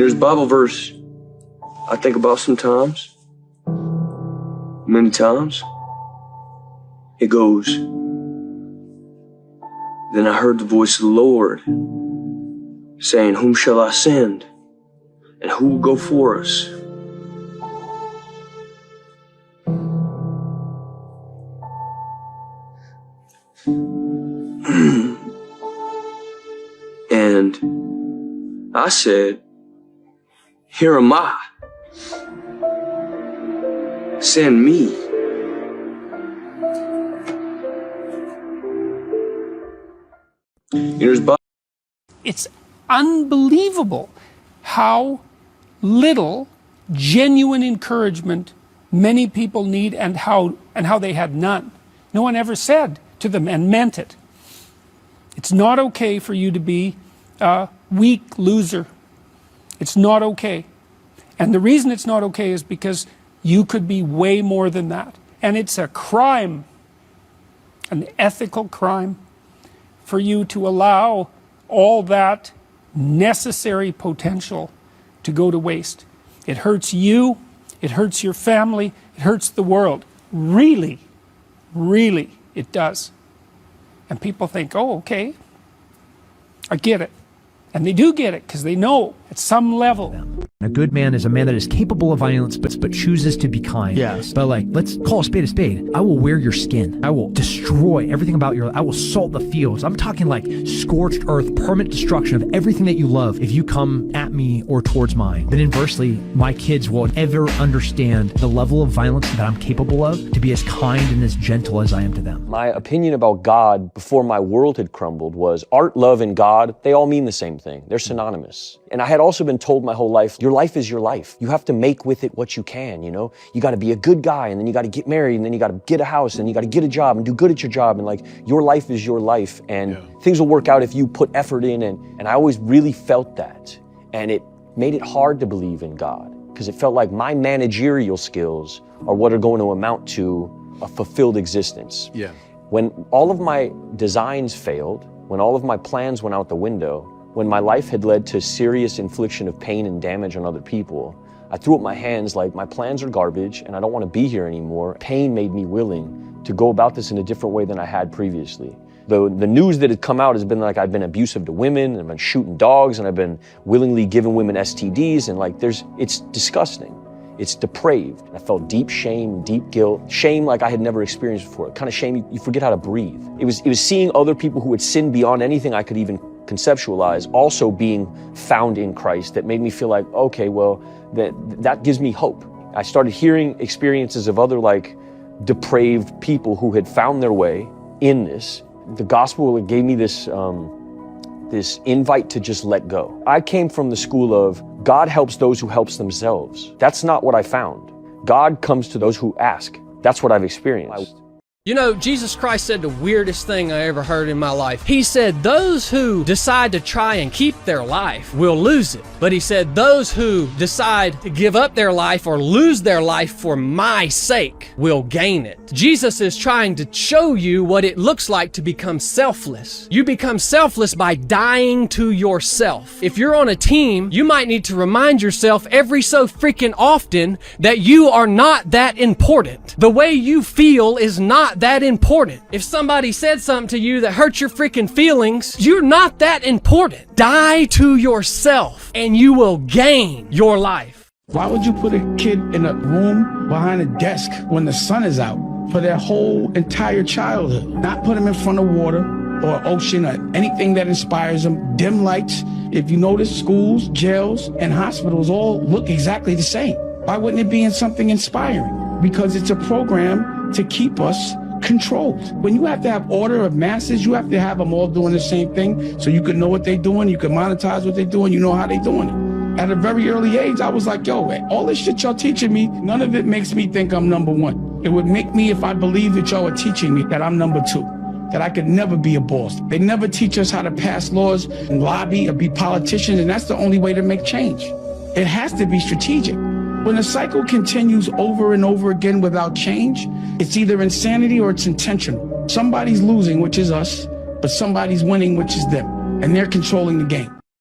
there's a Bible verse I think about sometimes, many times. It goes, "Then I heard the voice of the Lord saying, Whom shall I send? And who will go for us?" And I said, "Here am I. Send me." It's unbelievable how little genuine encouragement many people need, and how they had none. No one ever said to them, and meant it, it's not okay for you to be a weak loser. It's not okay. And the reason it's not okay is because you could be way more than that. And it's a crime, an ethical crime, for you to allow all that necessary potential to go to waste. It hurts you, it hurts your family, it hurts the world. Really, really, it does. And people think, oh, okay, I get it. And they do get it, because they know at some level. A good man is a man that is capable of violence, but chooses to be kind. Yes. But like, let's call a spade a spade. I will wear your skin. I will destroy everything about your life. I will salt the fields. I'm talking like scorched earth, permanent destruction of everything that you love if you come at me or towards mine. Then inversely, my kids won't ever understand the level of violence that I'm capable of to be as kind and as gentle as I am to them. My opinion about God before my world had crumbled was art, love, and God, they all mean the same thing. They're synonymous. And I had also been told my whole life, your life is your life. You have to make with it what you can, you know? You gotta be a good guy, and then you gotta get married, and then you gotta get a house, and you gotta get a job and do good at your job, and like, your life is your life, and things will work out if you put effort in, and I always really felt that. And it made it hard to believe in God, because it felt like my managerial skills are what are going to amount to a fulfilled existence. Yeah. When all of my designs failed, when all of my plans went out the window, when my life had led to serious infliction of pain and damage on other people, I threw up my hands like, my plans are garbage and I don't want to be here anymore. Pain made me willing to go about this in a different way than I had previously. The news that had come out has been like, I've been abusive to women, and I've been shooting dogs, and I've been willingly giving women STDs, and like, it's disgusting. It's depraved. I felt deep shame, deep guilt, shame like I had never experienced before. The kind of shame you forget how to breathe. It was seeing other people who had sinned beyond anything I could even conceptualize also being found in Christ that made me feel like, okay, well, that gives me hope. I started hearing experiences of other like depraved people who had found their way in this. The gospel gave me this invite to just let go. I came from the school of God helps those who helps themselves. That's not what I found. God comes to those who ask. That's what I've experienced. You know, Jesus Christ said the weirdest thing I ever heard in my life. He said, those who decide to try and keep their life will lose it. But he said, those who decide to give up their life or lose their life for my sake will gain it. Jesus is trying to show you what it looks like to become selfless. You become selfless by dying to yourself. If you're on a team, you might need to remind yourself every so freaking often that you are not that important. The way you feel is not that important. If somebody said something to you that hurt your freaking feelings, you're not that important. Die to yourself and you will gain your life. Why would you put a kid in a room behind a desk when the sun is out for their whole entire childhood? Not put them in front of water or ocean or anything that inspires them. Dim lights. If you notice, schools, jails, and hospitals all look exactly the same. Why wouldn't it be in something inspiring? Because it's a program to keep us controlled. When you have to have order of masses, you have to have them all doing the same thing so you can know what they're doing, you can monetize what they're doing, you know how they're doing it. At a very early age, I was like, yo, all this shit y'all teaching me, none of it makes me think I'm number one. It would make me, if I believe that y'all are teaching me, that I'm number two, that I could never be a boss. They never teach us how to pass laws and lobby or be politicians, and that's the only way to make change. It has to be strategic. When the cycle continues over and over again without change, it's either insanity or it's intentional. Somebody's losing, which is us, but somebody's winning, which is them, and they're controlling the game.